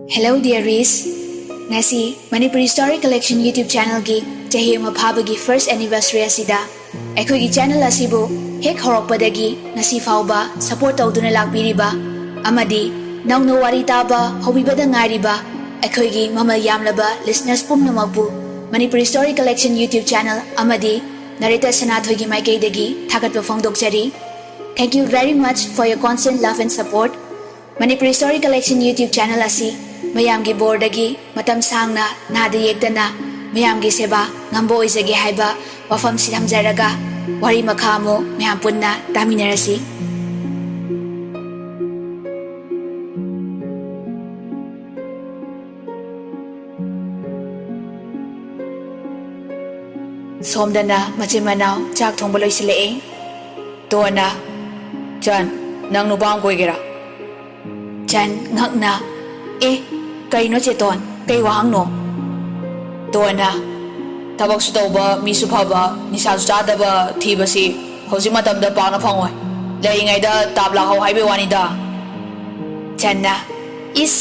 Hello dearies! Ngasi Manipuri Story Collection YouTube channel gi chahi ama phabagi first anniversary asida akhoi gi channel asibu hek horakpadagi ngasi fauba support tawduna lakbiriba amadi nangno wari taba hobibada ngairiba akhoi gi mamal yamlaba listeners pumnamakbu Manipuri Story Collection YouTube channel amadi narrator Sanathoi gi maikaidagi thagatpa phongdokjari. Thank you very much for your constant love and support. Manipuri Story Collection YouTube channel asi mayamgi bordagi matam sangna nada yekdana mayamgi seba ngambo oizage haiba wafam sidhamjaraga wari makhamo mayam punna taminarasi. Somdana machimanao chak thongba loisilei. Tuana, Chan, nang nubang ko igira. Chan ngakna kay no cheton kay wahang no. Tuana, tabak su tauba misu phaba nisa su chadaba thiba si hojik matamda paana phangoi. Lai da tabla hau haibe wani da. Chan na is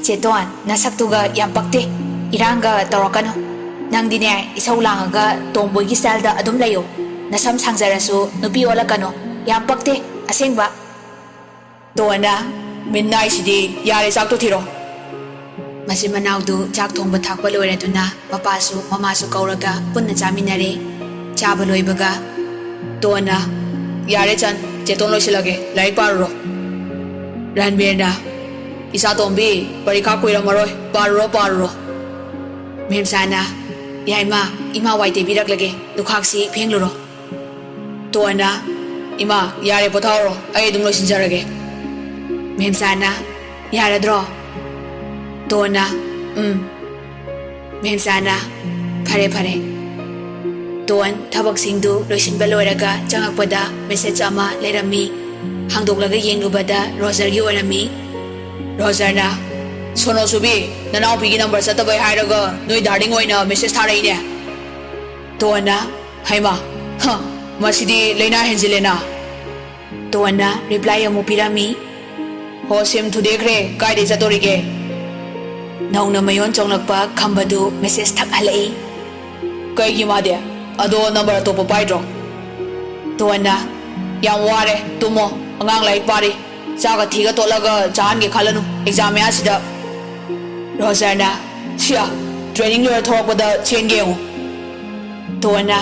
cheton nasaktuga yampakte iranga tarakano. Nang dine isau langaga tomboy gi style da adum layo. Nasam sangjarasu nupi ola kano yampakte asengba. Tuana, midnight sidi yare sakto thiro. Masimanawdu chak thongba thakpa loiraduna mapasu mamasu kauraga punna chaminare chaba loibaga. Tuana, yare Chan, cheton loisilage laik paruro. Ranbirna, isa tombi parikha kuira maroi paruro. Memsana yaima ima waite birak lage dukhaksi phengluro. Tuana, ima yare pothauro ai dum loisinjarage. Memsana yaradro. Tuana Memsana phare Tuan thabak singdu loisinba loiraga changakpada message ama lerami hangdoklaga yenglubada Roger gi orami. Roger na sono subi nanau pigi number satabai hairaga noi darling oina message tharai ne. Tuana, haima masidi leina henjilena. Tuana reply amu pirami. Ho sim today kre kaide chatorige. Nauna mayon chonglakpa khambadu message thak halai. Kai gi made ado number to paidro. Tuana Yam ware tumo angang lai pari chaga thiga tolaga chan ge khalanu exam ya sida. Roger na sia training lo thokpada chen ge u. Tuana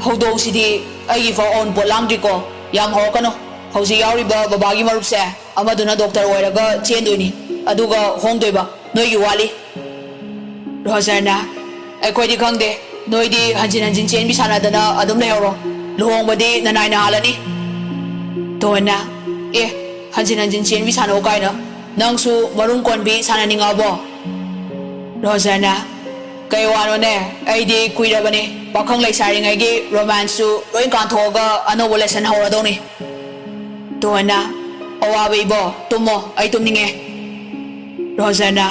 Hodong sidi ai fa on bolang ko yam ho kano hausi yauri ba babagi marup se amaduna doctor oiraga chen doini aduga hong doiba noi gi wali. Roger na ai di khangde noi di hanjin chen bi sana dana adum lehoro luhong badi nanai na halani. Tuana hanjin chen bi sana kai na nangsu marung kon bi sana ninga bo. Roger na kai wano ne ai di kuirabani pakhang lai sari ngai gi romance su loi kan thoga anobo lesson hauradoni. Tuana Awabe bo tumo ai tumninge. Roger na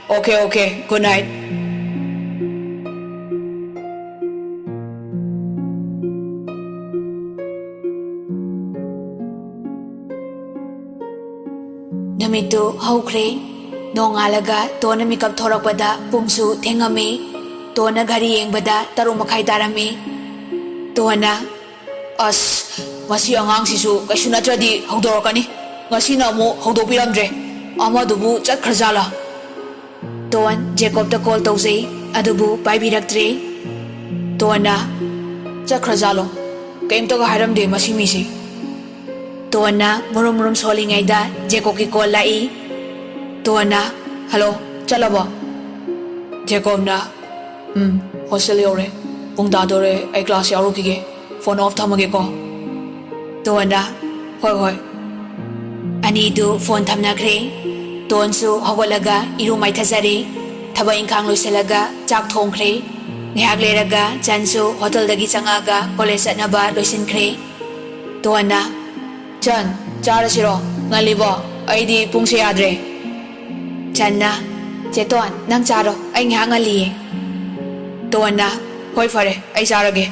okay good night. Namitu haukre nongalaga tona mikap thorakpada pumsu thengami tona gari yengbada taru makhai tarami. Tuana As masi angang sisu kaisu natradi haudorakani ngasi na mu haudopiramdre amadubu chakhrajala. Tuan Jacob ta call tawsei adubu paibiraktre. Tuana chakhrajalo kaimta ga haramde masi misi. Tuana murum solingaida Jacob ki call lai. Tuana hello chalaba. Jacob na hostel yore pung dadore ai class yarukige phone off thamage ko. Tuana hoi anidu phone thamnakre. Tuansu hogolaga iru mai thajari thaba ingkhang loiselaga chak thongkhre. Ngihak leraga Chansu hotel dagi changaga college atnaba loisinkre. Tuana Chan charasiro ngalibo aidi pungse yadre. Channa cheton nang charo ai ngihak ngali. Tuana hoi fare ai charage.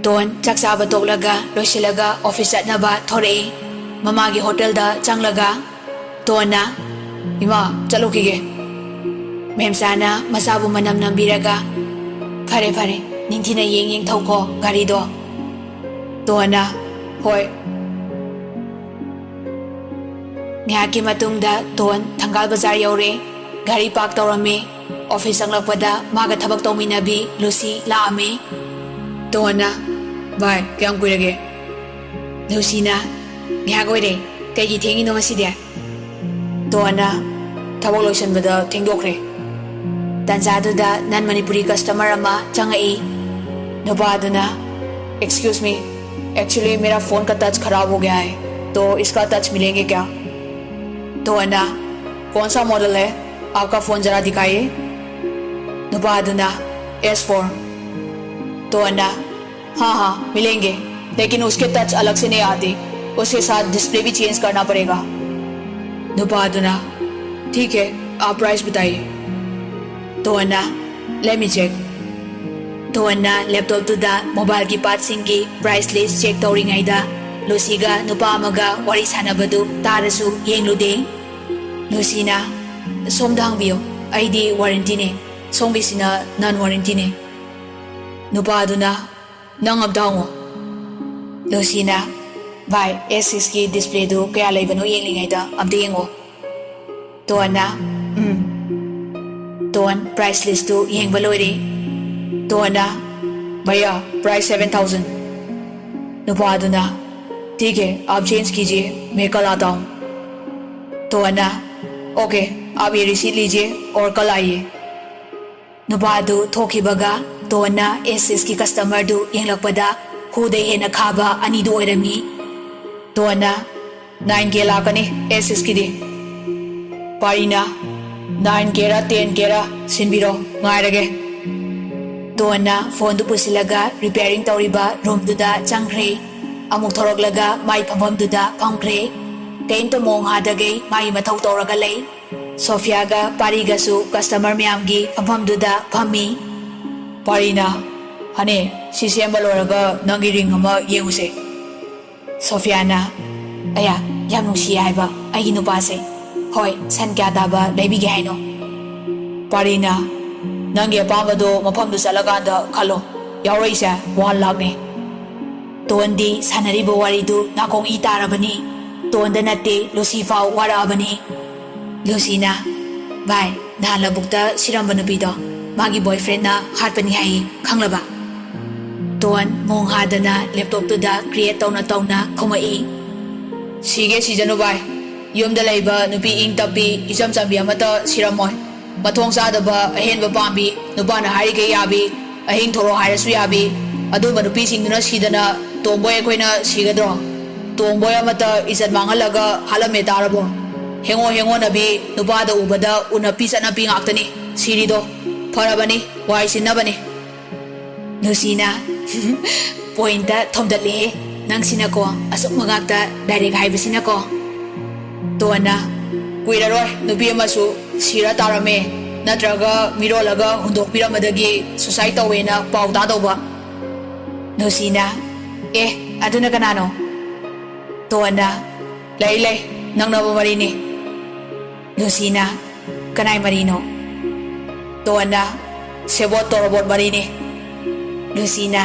Tuan chak chaba toklaga loisilaga office atnaba thore. Mamagi hotel da changlaga. Tuana Ima, chalo kige. ꯃꯦꯝꯆꯥꯅ ꯃꯆꯥꯕꯨ ꯃꯅꯝ ꯅꯝꯕꯤꯔꯒ ꯐꯔꯦ ꯐꯔꯦ ꯅꯤꯡꯊꯤꯅ ꯌꯦꯡ ꯊꯧꯀꯣ ꯒꯥꯔꯤꯗꯣ ꯇꯣꯟꯅ ꯍꯣꯏ ꯉꯥꯏꯍꯥꯛꯀꯤ ꯃꯇꯨꯡꯗ tone ꯊꯪꯒꯥꯜ ꯕꯖꯥꯔ ꯌꯧꯔꯦ ꯒꯥꯔꯤ ꯄꯥꯔꯛ ꯇꯧꯔꯝꯃꯤ ꯑꯣꯐꯤꯁ ꯆꯪꯂꯛꯄꯗ ꯃꯥꯒ ꯊꯕꯛ ꯇꯧꯃꯤꯟꯅꯕꯤ ꯂꯨꯁꯤ ꯂꯥꯛꯑꯝꯃꯤ ꯇꯣꯟꯅ ꯚꯥꯏ ꯀꯌꯥꯝ ꯀꯨꯏꯔꯒꯦ ꯂꯨꯁꯤꯅ ꯉꯥꯏꯍꯥꯛ ꯑꯣꯏꯔꯦ ꯀꯩꯒꯤ ꯊꯦꯡꯉꯤꯅꯣ ꯉꯁꯤꯗꯤ ꯇꯣꯟꯅ ꯊꯕꯛ ꯂꯣꯏꯁꯤꯟꯕꯗ ꯊꯦꯡꯗꯣꯛꯈ꯭ꯔꯦ ꯇꯟꯖꯥꯗꯨꯗ ꯅꯟ ꯃꯅꯤꯄꯨꯔꯤ ꯀꯁꯇꯃꯔ ꯑꯃ ꯆꯪꯉꯛꯏ नुपादुना एक्सक्यूज मी एक्चुअली मेरा फोन का टच खराब हो गया है तो इसका टच मिलेंगे क्या तो अन्ना कौन सा मॉडल है आपका फोन जरा दिखाइए नुपादुना S4 तो अन्ना हाँ मिलेंगे लेकिन उसके टच अलग से नहीं आते उसके साथ डिस्प्ले भी चेंज करना पड़ेगा नुपादुना ठीक है आप प्राइस बताइए तो अन्ना लेट मी चेक तोन्ना लैपटॉप तुदा मोबाइल की पार्ट सिंह की प्राइस लिस्ट चेक तौरीङैदा लुसीगा नुपा अमगा वारी सानबदु तारसु येंगलुदे लुसीना सोमदा हंबियो आइदी वारंटी ने सोंबिसिना नॉन वारंटी ने नुपादुना नंग अबदांगो लुसीना भाई S6 की डिस्प्ले दु कया लेबनो येंगलिङैदा अबदे येंगो तोन्ना तोन प्राइस लिस्ट दु येंगबा लोइरे तो अन्ना भैया प्राइस 7,000 नुपादुना ठीक है आप चेंज कीजिए मैं कल आता हूँ तो अन्ना ओके आप ये रिसीट लीजिए और कल आइए नुपादु थोखिबगा तो अन्ना S6 की कस्टमर दु येंगलकपदा हुदे हेना खाबा अनिदु ओइरमी तो अन्ना 9K लाकनी S6 की दे पारिना 9K रा 10K रा सिनबिरो ngairage तोन्ना फोन दु पुसिलगा रिपेयरिंग तौरिबा रूम दुदा चंग्रे अमुक थोरगलगा माई फमम दुदा फंग्रे केंतो मोंग हादगे माई मथौ तौरगा लै सोफियागा पारिगासु कस्टमर म्यामगी फमम दुदा फमी पारिना हने सिसेम लोरगा नंगी रिंग अमा येउसे सोफियाना अया याम नुसी हाइबा आइगी नुपासे होय सन क्या दाबा लेबिगे हाइनो पारिना नंगे अपाबदो मफमदु चलगांदा खलो यावरैसे 1 लाख ने तोंदी सानरिबो वारिदु नाकोंग इ तारबनी तोंद नते लुसी फाव वाराबनी लुसीना भाई नाला बुक्ता सिरंब नुपीदो मागी बॉयफ्रेंड ना हाटपनी हाई खंगलबा तोन मोंग हादना लैपटॉप तुदा क्रिएट तौना खोमई सिगे सिजनु भाई युमदा लैबा नुपी इंग तपी इचम चंबी अमता सिरमोय मथोंग चादबा अहेनबा पांबी नुपाना हारिगे याबी अहिंग थोरो हारसु याबी अदुबा नुपीसिंगदुना सिदना तोंबोय अखोइना सिगद्रो तोंबोय अमता इज्जत मांगलगा हालमे तारबो हेंगो नबी नुपादा उबदा उनपी चनपी ngaktani सिरिदो फरबनी वाई सिनबनी नुसीना पॉइंटा थोमदले नंगसिनाको असुक मगाक्ता डायरेक्ट हाइबसिनाको तोना कुइररोय नुपी अमसु सिरा तारमे नत्रगा मिरोलगा हुंदोकपिरमदगी सुसाइड तवेना पाउ तादोबा नुसीना ए अदुना कनानो तोना लೈ नंगनबो मरीनी नुसीना कनाई मरीनो तोना सेबोट तोरबोट मरीनी नुसीना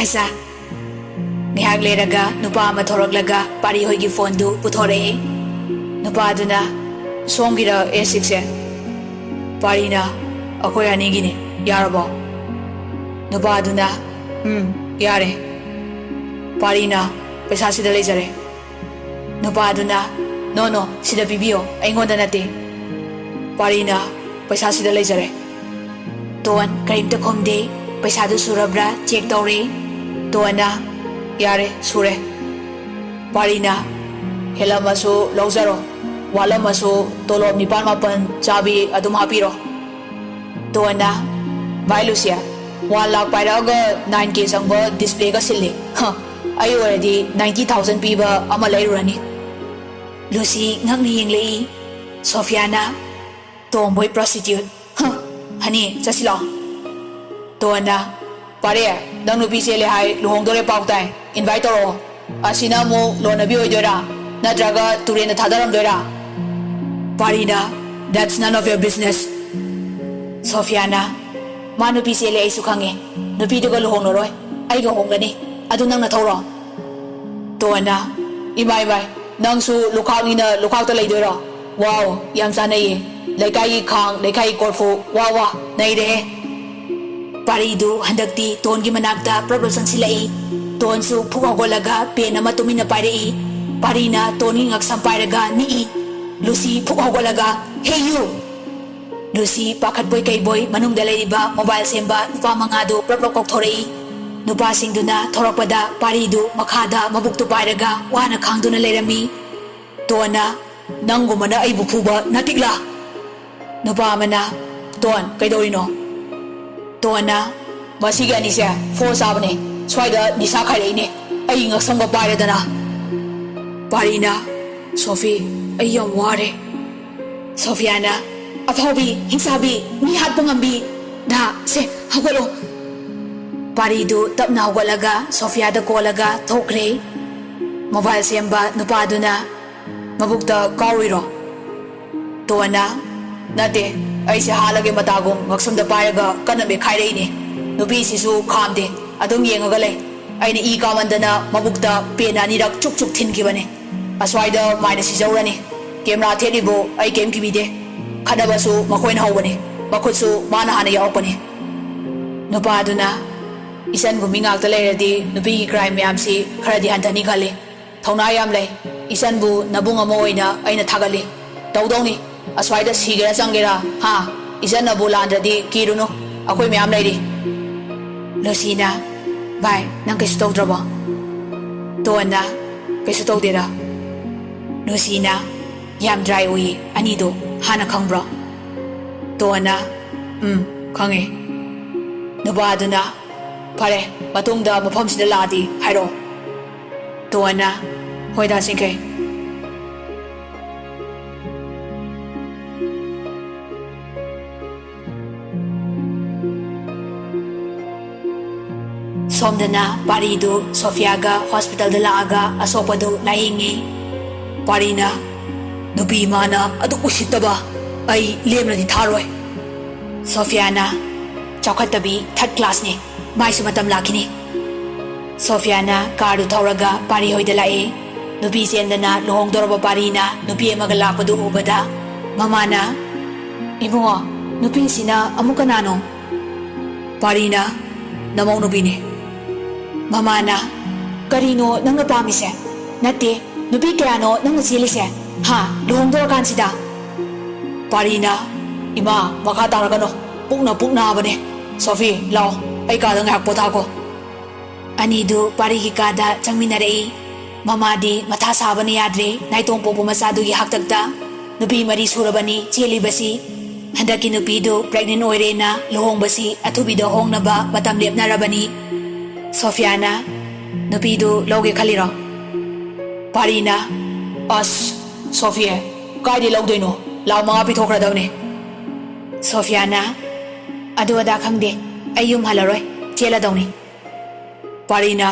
ऐसा निहाग लेरगा नुपा अमा थोरगलगा पारी होइगी फोन दु पुथोरे नुपादुना सोंगिरा S6 से पारीना अखोय अनिगिने यारबो नुपादुना यारे पारीना पैसा सिदा लेजरे नुपादुना नो सिदा पिबियो अइंगोंदा नते पारीना पैसा सिदा लेजरे तोन करीमता खोमदे पैसा दु सुरब्रा चेक तौरे तोना यारे सुरे पारीना हेलमसु लौजरो वालमसु तोलोब 9-10 चाबी अदुम हापिरो तोना भाई लुसिया 1 लाख पाइरागा 9K संगबो डिस्प्ले का सिल्ले आई ओरेडी 90,000 पीबा अमा लैरुरनी लुसी ngakni yenglei सोफियाना tomboy prostitute हनी चसिलो तोना पारे नंग नुपी सेले हाय लुहोंगदोरे पाउताय इनवाइट तोरो असिना मो लोनबी ओइदोरा नत्रगा तुरेना थादरमदोरा पारीना that's none of your business Sofiana ma nupi se le ai su khange nupi du ga lohong loroi ai ga hong gani adu nang na thoro Tona imai bai nang su lukhak ni na lukhak ta lai doi ro wow yam sa nei lai kai khang lai kai korfu wa wa nei de Pari du handakti ton gi manakta problem sang silai ton su phuga golaga pe na matumina pare pari na toni ngak sampairaga ni Lucy phuga golaga hey you Lucy pakhat boy kai boy manung da lei ba mobile semba nupa manga du prop kok thorei nupa sing du na thorakpada pari du makhada mabuk tu pairaga wana khang du na lerami tona nangu mana ai bu phuba natikla nupa mana ton kai dorino Tona masigi ani se for sabane swaida nisa khai ne ai ngak sanga pare dana Parina Sophie ai yam ware Sofiana Aphobi hingsabi mi hat pangambi na se hagalo Paridu tapna hagalaga Sophia da kolaga thokre mobile semba nupa duna mabukta kawiro Tona nate ai se halage matagum ngaksam da pairaga kaname khairei ne nupi sisu khamde adum yengaga lei aina I kamandana mabukta pena ni rak chuk chuk thin kibane aswaida maina si jawrani camera thelibo ai game kibide khadabasu makoin hawbane makhutsu mana hana yawpane nupa aduna isan bu mingak ta leiradi nupi gi crime yam si kharadi hantani khale thona yam lei isan bu nabung amo oina aina thagali tawdongni aswaida sigera changera ha isan na bulandradi kiruno akoi myam leiri Lucina bai nang kaisu tawdraba Tona kaisu tawdera Lucina yam dry ui ani do hana khangbra Tona khange nuba aduna phare matungda mafam sida ladi hairo Tona hoida singke Somdana Paridu Sophiaga hospital da laaga asopadu laingi Parina nubi mana adu usitaba ai lemna di tharoi Sophiana chaukhatabi third class ni mai su matam lakini Sophiana karu thauraga pari hoida lae nubi sendana lohong dorba Parina nubi emaga lakpadu ubada mamana ibungo nubi sina amuka nano Parina namong nubi ni Mamana karino nangna pamise natte nubi kayano nangna silise ha luhong dor kansida Parina ima makha taragano pukna bane Sophie lao ai ka dang hak potha ko ani du pari gi kada changminarei mamadi matha sabani yadre naitong popo masadu gi haktakta nubi mari surabani cheli basi handaki nubi du pregnant oirena luhong basi athubi do hong naba matam lepna rabani Sofiana nupi du loge khaliro Parina as Sophie kai di log doino law mga pi thokra dawne Sofiana adu ada khangde ayum halaroi chela dawni Parina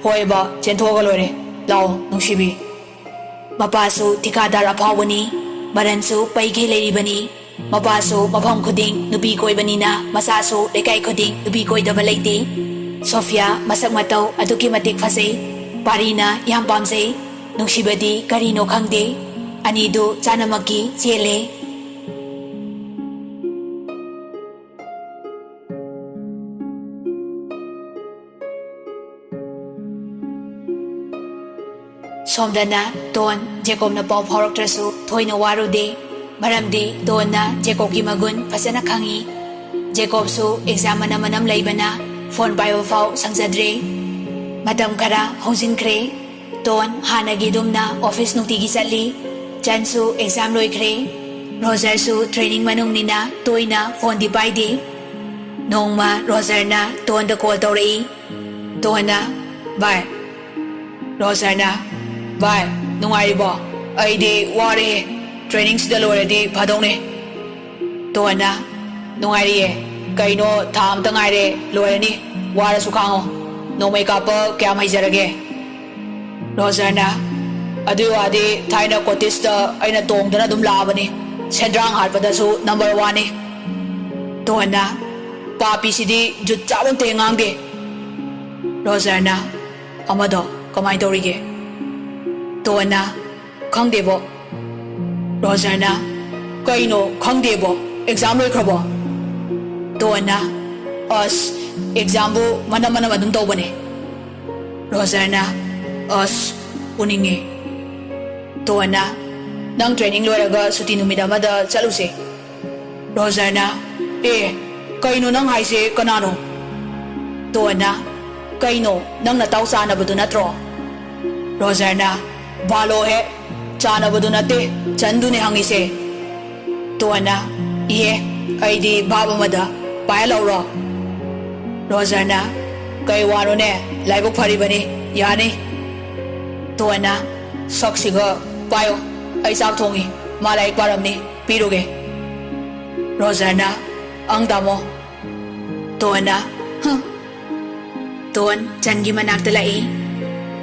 hoiba chenthoga lore law nungsibi mapasu tikadar aphawani maransu paige leiribani mapasu mafam khuding nupi koibani na masasu lekai khuding nupi koidaba leite Sophia masak matau aduki matik fasei Parina yam pamsei nungsibadi karino khangde ani du chanamaki chele Somdana Don Jacob na pau phoroktrasu thoina warude maramdi Don na Jacob ki magun fasana khangi Jacob su exam manam leibana phone payo fau sangjadre madam khara hojinkhre Don hanagi dumna office nutigi chali Chansu exam loikre Roger su training manung nina toina phone di paide nongma Roger na Don da call tawrei Dona bye Roger na bye nungaibo aidi ware training sida loredi phadongni Dona nungairiye kaino tham tangaire loirani wara su khango no make up kya mai jarage Rosana adu adi thaina kotista aina tongdana dum labani sendrang harpada su number 1 ni Toana papi sidi jut chabon te ngang de Rosanna amado kamai dorige Toana khang de bo Rosanna kaino khang de bo exam loi khrabo Toana as exam bu mana madum to bane Rosanna as uninge Toana nang training loiraga suti numida mada chaluse Rosanna kaino nang haise kanano Toana kaino nang nataw sana badu natro Rosanna balo he chana badu nate chandu ne hangise Toana aidi baba mada pailawro Rosanna kai wano ne laibok phari bani yani Toana saksiga payo ai sak thongi malai paramni piruge Rosanna ang damo Toana Ton Chan gi manakta lai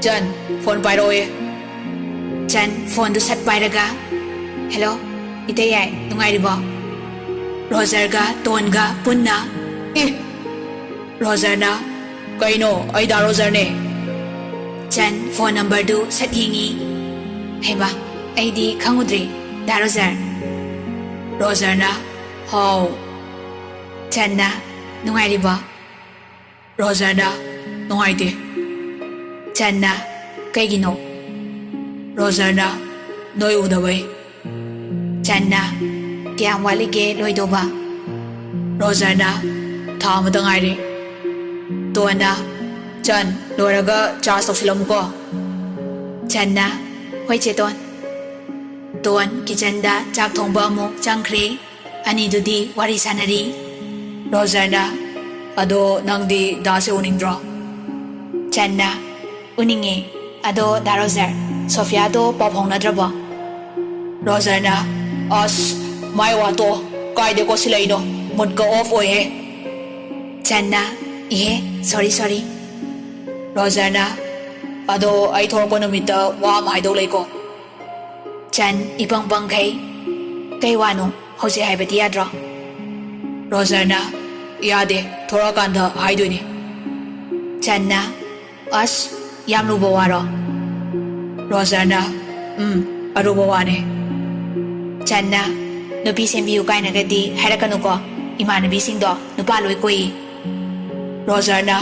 Chan phone pairo Chan phone du sat pairaga hello itay ay nungai ribo Roger ga Ton ga punna Rosanna kaino ay da Roger ne Chan phone number du sat yingi heba ay di khangudri da Roger Rosanna how Chan na nungai ribo Rosanna nungai de Chan na kaigino Rosanna noi udawai Chan na kiyam walige loidoba Rosanna tha amata ngai re Toana Chan loiraga charge tawsilam ko Chan na hoi che Ton kitchen da chak thongba amuk changkhre ani dudi wari sanari Rosanna ado nangdi dase uningdro Chan na uninge ado da Roger Sofia do papong nadrabo Rosanna as mai wato kaide ko silaino mud ka off oi he Chan na sorry Rosanna ado ai thorko numita wa mai do lei ko Chan ibang kai kai wano hosi haibati yadro Rosanna yade thora kanda haiduni Chan na as yam lubo waro Rosanna arubo wane Chan na nupi sembiu kaina gadi hairakanu ko imanabi singdo nupa loi koi Rosanna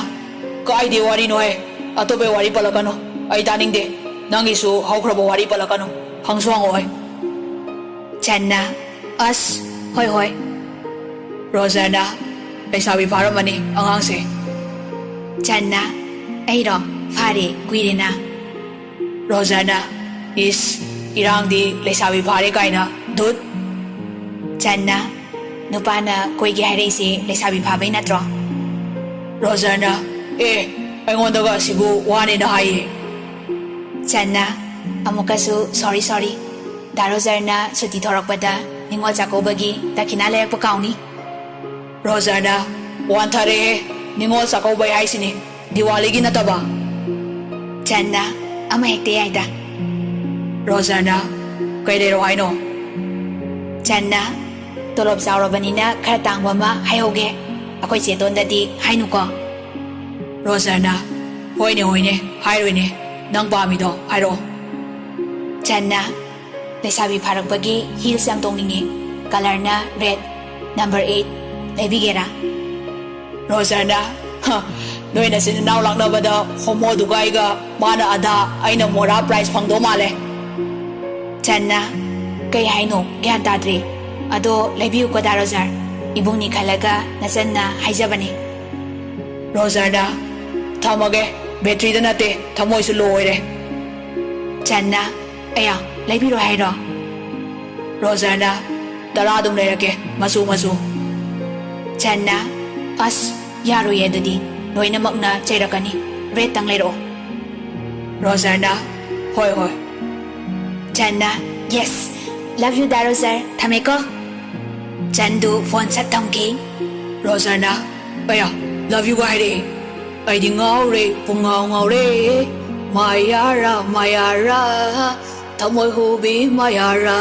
kai de wari no he atobe wari palakano ai daning de nangisu haukrabo wari palakano hangsuang oi Chan na as hoi Rosanna paisabi paramani angang se Chan na ai ro phare kuirena Rosanna is irang di lesabi phare kaina dut Chan na nupana koi gi haire se lesabi phabai natro Rosanna aingondaga sibu wane na hai Chan na amukasu sorry da Roger na suti thorakpada ningol chakobagi dakina leppa kauni Rosanna wan thare ningol sakobai haisini Diwali gi nataba Chan na ama hekte aida Rosanna kaidero haino Chan na tolop saurabanina khara tangwa ma haihoge akoi cheton dadi hainu ko Rosanna hoine hairoine nang pami do hairo Chan na lesabi pharakpagi heels yang tongningi color na red number 8 lebigera Rosanna noi na sin naw lang na bada homo dugai ga mana ada aina mora prize phangdo male Chan na kai haino gyan tadre ado lebiu ko da Roger ibungni khalaga nasanna haijabani Rosanna thamage battery da nate thamoi su loire Chan na aya lebiro hairo Rosanna dara dum lerake masu Chan na as yaro yedadi noina makna chairakani red tang lero Rosanna hoi Chan na yes love you da Roger thameko Chan du phone sat thongki Rosanna aya love you gaire ai di ngau re pungau re Mayara thamoi hubi Mayara